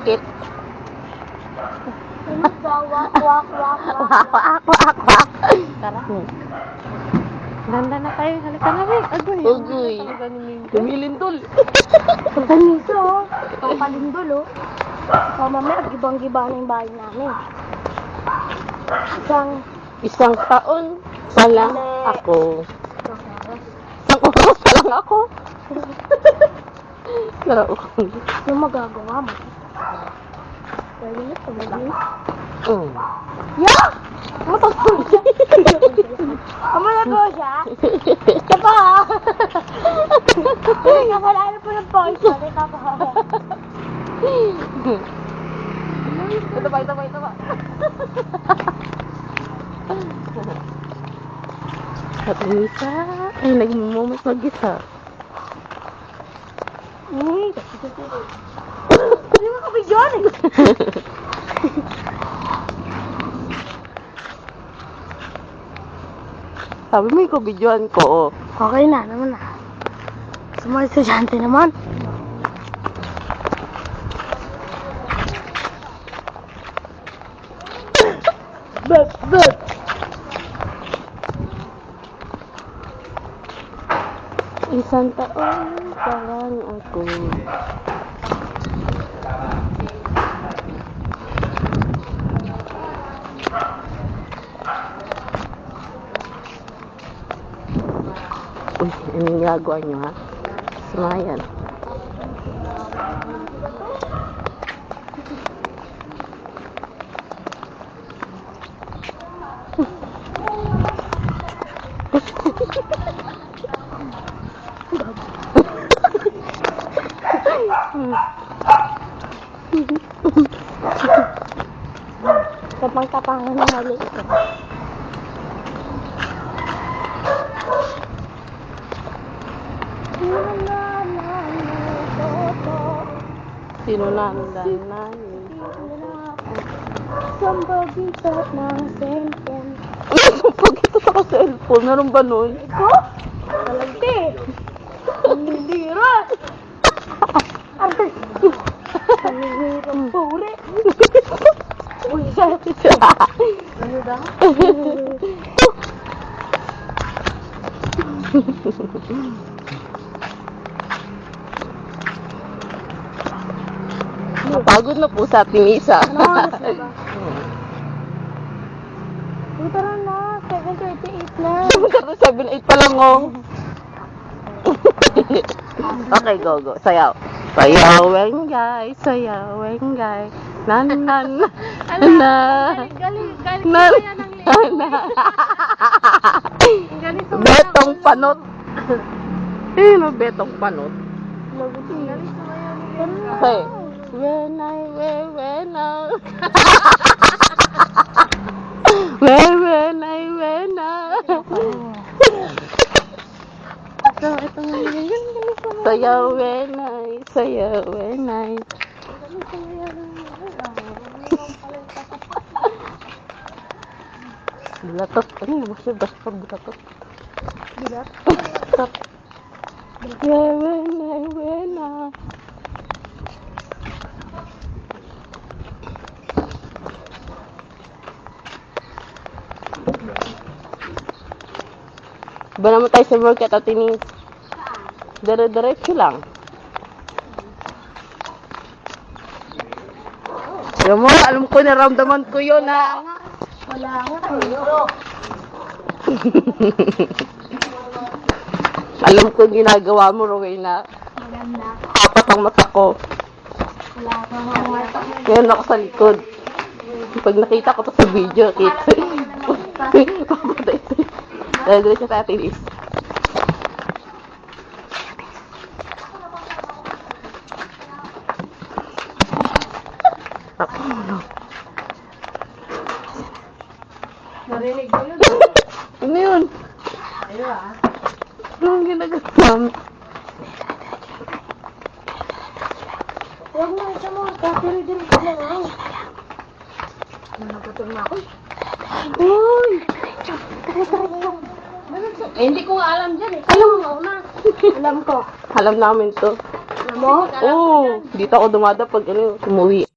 Bakit? Wak, wak, wak, wak. Wak. Tara. Ganda na tayo. Halika na, Vic. Agoy. Ugoy. Talaga ni Minggo. Lumilindol. Ganito, oh. Ang palindol, oh. Oh, mamaya, gibang-giba na yung bahay namin. Isang taon pa lang ako. Isang oras pa lang ako. Laro ko. Ano magagawa mo? Pwede na ito, Yeah! Matapos siya. Amalago siya. Ito pa, ha? Nakalala po ng voice. Ito pa. Ito pa. At isa, ay nagmumumit mag-isa. Hindi mo kabidyon, eh. Sabi mo yung kabidyoan ko, oh. Okay na naman, ah. Sa mga estudyante naman. But. Isang taon pa lang ako. Uy, anong ginagawa nyo, ha? Sumayan. Tapang-tapangan ng mali ito. Sinundan. Somebody thought ng sentence. Pag ito sa cellphone, meron ba nun? Iko? Talagti. Nilira. Nilirang puri. Uy, siya. Ano daw? Napagod na po sa ating isa. Ano oras na ba? Tara na, 7:38 na. 7:08 pa lang, oh. Okay, go. Sayaw. Sayaweng guys. Nan. Galing Betong panot. Sino betong panot? Okay. When I Sayaweng ay. Bilatot. Ano yung masya? Basta bilatot. Bilatot. When I. Ba naman tayo sa work at tinis? Dire-diretso lang. Alam ko, naramdaman ko yun, ha? Wala nga kayo. Alam ko ginagawa mo, Rowena. Maganda. Apat ang mata ko. Wala pa mga mata. Ngayon ako sa likod. Pag nakita ko to sa video, kita. Papatay ito. Dire-diretso tayo tinis. Narinig mo yun? Ano yun? Ayaw, ah. Anong ginagawa? Huwag mo isa mo. Diri-diri na lang. Manapatol na ako. Uy! Hindi ko nga alam dyan, eh. Alam mo na. Alam ko. Alam namin to. Alam mo? Oo. Dito ako dumada pag umuwi.